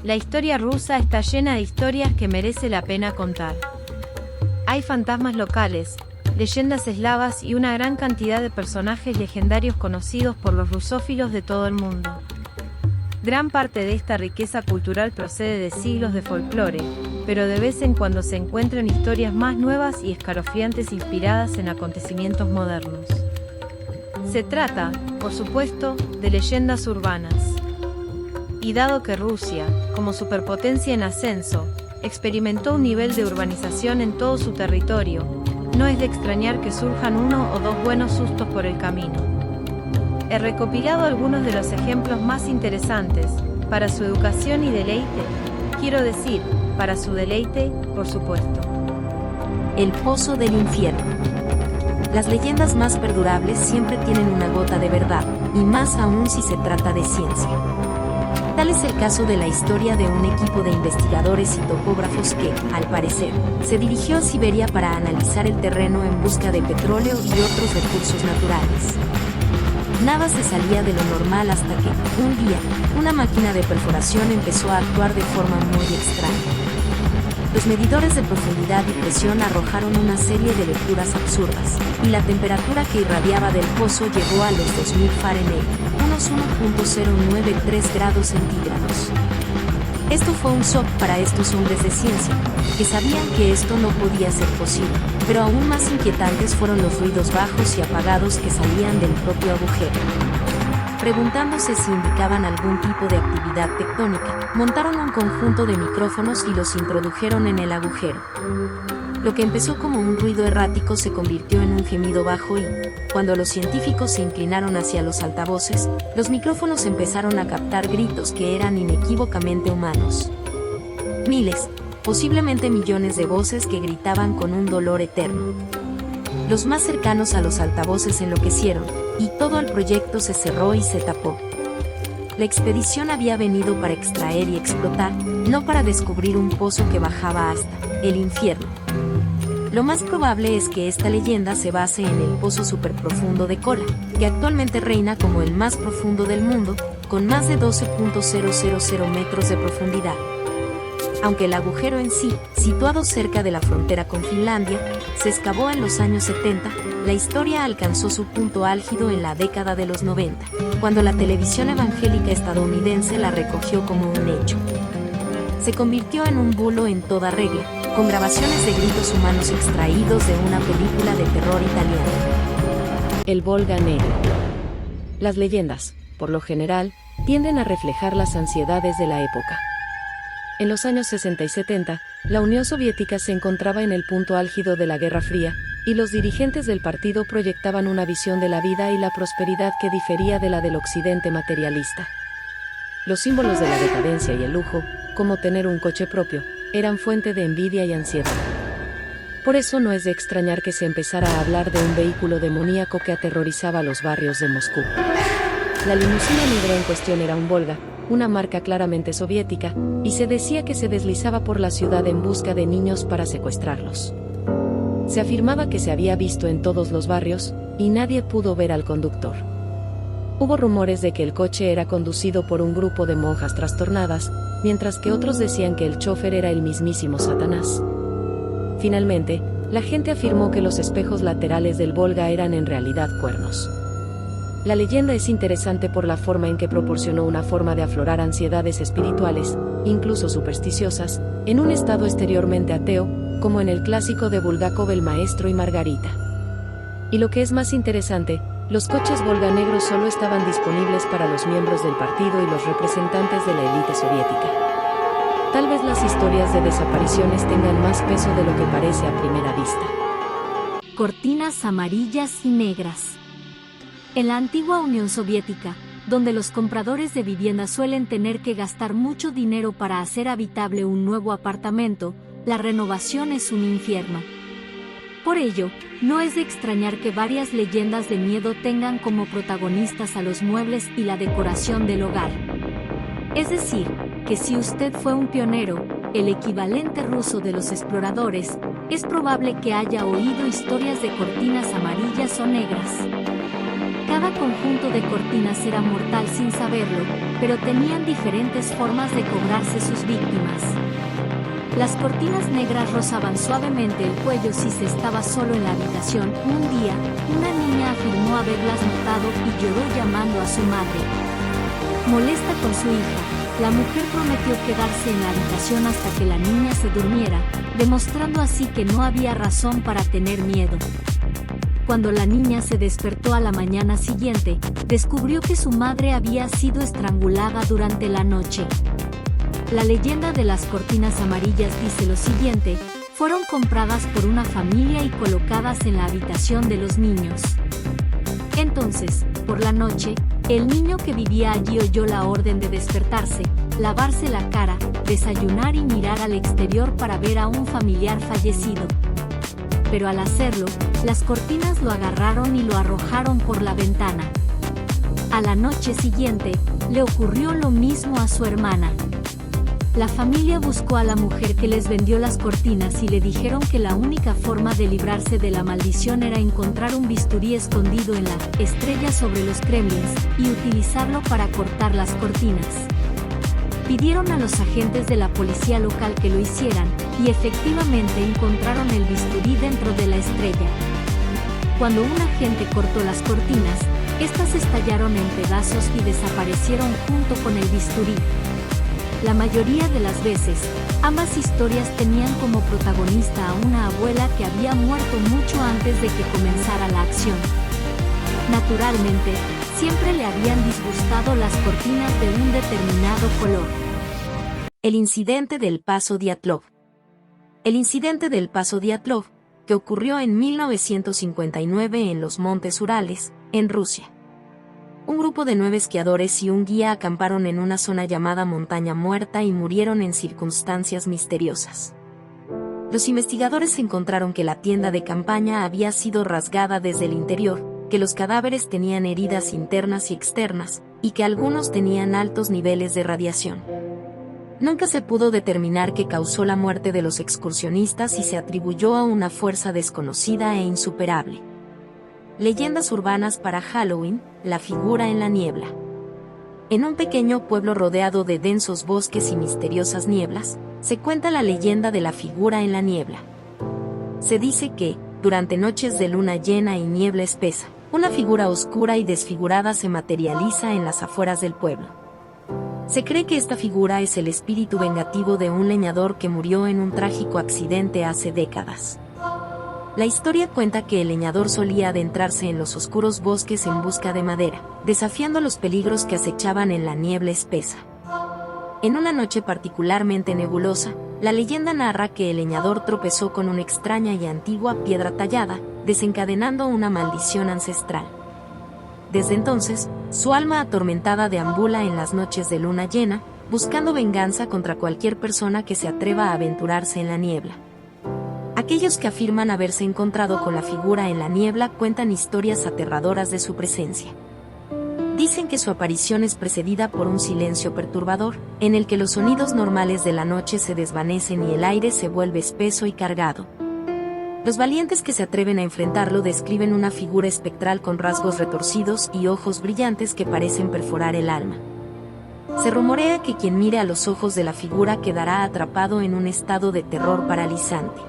La historia rusa está llena de historias que merece la pena contar. Hay fantasmas locales, leyendas eslavas y una gran cantidad de personajes legendarios conocidos por los rusófilos de todo el mundo. Gran parte de esta riqueza cultural procede de siglos de folclore, pero de vez en cuando se encuentran historias más nuevas y escalofriantes inspiradas en acontecimientos modernos. Se trata, por supuesto, de leyendas urbanas. Y dado que Rusia, como superpotencia en ascenso, experimentó un nivel de urbanización en todo su territorio, no es de extrañar que surjan uno o dos buenos sustos por el camino. He recopilado algunos de los ejemplos más interesantes, para su educación y deleite, quiero decir, para su deleite, por supuesto. El pozo del infierno. Las leyendas más perdurables siempre tienen una gota de verdad, y más aún si se trata de ciencia. Tal es el caso de la historia de un equipo de investigadores y topógrafos que, al parecer, se dirigió a Siberia para analizar el terreno en busca de petróleo y otros recursos naturales. Nada se salía de lo normal hasta que, un día, una máquina de perforación empezó a actuar de forma muy extraña. Los medidores de profundidad y presión arrojaron una serie de lecturas absurdas, y la temperatura que irradiaba del pozo llegó a los 2000 Fahrenheit, unos 1.093 grados centígrados. Esto fue un shock para estos hombres de ciencia, que sabían que esto no podía ser posible, pero aún más inquietantes fueron los ruidos bajos y apagados que salían del propio agujero. Preguntándose si indicaban algún tipo de actividad tectónica, montaron un conjunto de micrófonos y los introdujeron en el agujero. Lo que empezó como un ruido errático se convirtió en un gemido bajo y, cuando los científicos se inclinaron hacia los altavoces, los micrófonos empezaron a captar gritos que eran inequívocamente humanos. Miles, posiblemente millones de voces que gritaban con un dolor eterno. Los más cercanos a los altavoces enloquecieron, y todo el proyecto se cerró y se tapó. La expedición había venido para extraer y explotar, no para descubrir un pozo que bajaba hasta el infierno. Lo más probable es que esta leyenda se base en el pozo superprofundo de Kola, que actualmente reina como el más profundo del mundo, con más de 12.000 metros de profundidad. Aunque el agujero en sí, situado cerca de la frontera con Finlandia, se excavó en los años 70, la historia alcanzó su punto álgido en la década de los 90, cuando la televisión evangélica estadounidense la recogió como un hecho. Se convirtió en un bulo en toda regla, con grabaciones de gritos humanos extraídos de una película de terror italiana. El Volga Negro. Las leyendas, por lo general, tienden a reflejar las ansiedades de la época. En los años 60 y 70, la Unión Soviética se encontraba en el punto álgido de la Guerra Fría, y los dirigentes del partido proyectaban una visión de la vida y la prosperidad que difería de la del occidente materialista. Los símbolos de la decadencia y el lujo, como tener un coche propio, eran fuente de envidia y ansiedad. Por eso no es de extrañar que se empezara a hablar de un vehículo demoníaco que aterrorizaba los barrios de Moscú. La limusina negra en cuestión era un Volga, una marca claramente soviética, y se decía que se deslizaba por la ciudad en busca de niños para secuestrarlos. Se afirmaba que se había visto en todos los barrios, y nadie pudo ver al conductor. Hubo rumores de que el coche era conducido por un grupo de monjas trastornadas, mientras que otros decían que el chofer era el mismísimo Satanás. Finalmente, la gente afirmó que los espejos laterales del Volga eran en realidad cuernos. La leyenda es interesante por la forma en que proporcionó una forma de aflorar ansiedades espirituales, incluso supersticiosas, en un estado exteriormente ateo, como en el clásico de Bulgakov El Maestro y Margarita. Y lo que es más interesante, los coches Volga negros solo estaban disponibles para los miembros del partido y los representantes de la élite soviética. Tal vez las historias de desapariciones tengan más peso de lo que parece a primera vista. Cortinas amarillas y negras. En la antigua Unión Soviética, donde los compradores de vivienda suelen tener que gastar mucho dinero para hacer habitable un nuevo apartamento, la renovación es un infierno. Por ello, no es de extrañar que varias leyendas de miedo tengan como protagonistas a los muebles y la decoración del hogar. Es decir, que si usted fue un pionero, el equivalente ruso de los exploradores, es probable que haya oído historias de cortinas amarillas o negras. Cada conjunto de cortinas era mortal sin saberlo, pero tenían diferentes formas de cobrarse sus víctimas. Las cortinas negras rozaban suavemente el cuello si se estaba solo en la habitación. Un día, una niña afirmó haberlas notado y lloró llamando a su madre. Molesta con su hija, la mujer prometió quedarse en la habitación hasta que la niña se durmiera, demostrando así que no había razón para tener miedo. Cuando la niña se despertó a la mañana siguiente, descubrió que su madre había sido estrangulada durante la noche. La leyenda de las cortinas amarillas dice lo siguiente: fueron compradas por una familia y colocadas en la habitación de los niños. Entonces, por la noche, el niño que vivía allí oyó la orden de despertarse, lavarse la cara, desayunar y mirar al exterior para ver a un familiar fallecido. Pero al hacerlo, las cortinas lo agarraron y lo arrojaron por la ventana. A la noche siguiente, le ocurrió lo mismo a su hermana. La familia buscó a la mujer que les vendió las cortinas y le dijeron que la única forma de librarse de la maldición era encontrar un bisturí escondido en la estrella sobre los Kremlins y utilizarlo para cortar las cortinas. Pidieron a los agentes de la policía local que lo hicieran, y efectivamente encontraron el bisturí dentro de la estrella. Cuando un agente cortó las cortinas, estas estallaron en pedazos y desaparecieron junto con el bisturí. La mayoría de las veces, ambas historias tenían como protagonista a una abuela que había muerto mucho antes de que comenzara la acción. Naturalmente, siempre le habían disgustado las cortinas de un determinado color. El incidente del Paso Diatlov. El incidente del Paso Diatlov, que ocurrió en 1959 en los Montes Urales, en Rusia. Un grupo de 9 esquiadores y un guía acamparon en una zona llamada Montaña Muerta y murieron en circunstancias misteriosas. Los investigadores encontraron que la tienda de campaña había sido rasgada desde el interior, que los cadáveres tenían heridas internas y externas, y que algunos tenían altos niveles de radiación. Nunca se pudo determinar qué causó la muerte de los excursionistas y se atribuyó a una fuerza desconocida e insuperable. Leyendas urbanas para Halloween: la figura en la niebla. En un pequeño pueblo rodeado de densos bosques y misteriosas nieblas, se cuenta la leyenda de la figura en la niebla. Se dice que, durante noches de luna llena y niebla espesa, una figura oscura y desfigurada se materializa en las afueras del pueblo. Se cree que esta figura es el espíritu vengativo de un leñador que murió en un trágico accidente hace décadas. La historia cuenta que el leñador solía adentrarse en los oscuros bosques en busca de madera, desafiando los peligros que acechaban en la niebla espesa. En una noche particularmente nebulosa, la leyenda narra que el leñador tropezó con una extraña y antigua piedra tallada, desencadenando una maldición ancestral. Desde entonces, su alma atormentada deambula en las noches de luna llena, buscando venganza contra cualquier persona que se atreva a aventurarse en la niebla. Aquellos que afirman haberse encontrado con la figura en la niebla cuentan historias aterradoras de su presencia. Dicen que su aparición es precedida por un silencio perturbador, en el que los sonidos normales de la noche se desvanecen y el aire se vuelve espeso y cargado. Los valientes que se atreven a enfrentarlo describen una figura espectral con rasgos retorcidos y ojos brillantes que parecen perforar el alma. Se rumorea que quien mire a los ojos de la figura quedará atrapado en un estado de terror paralizante.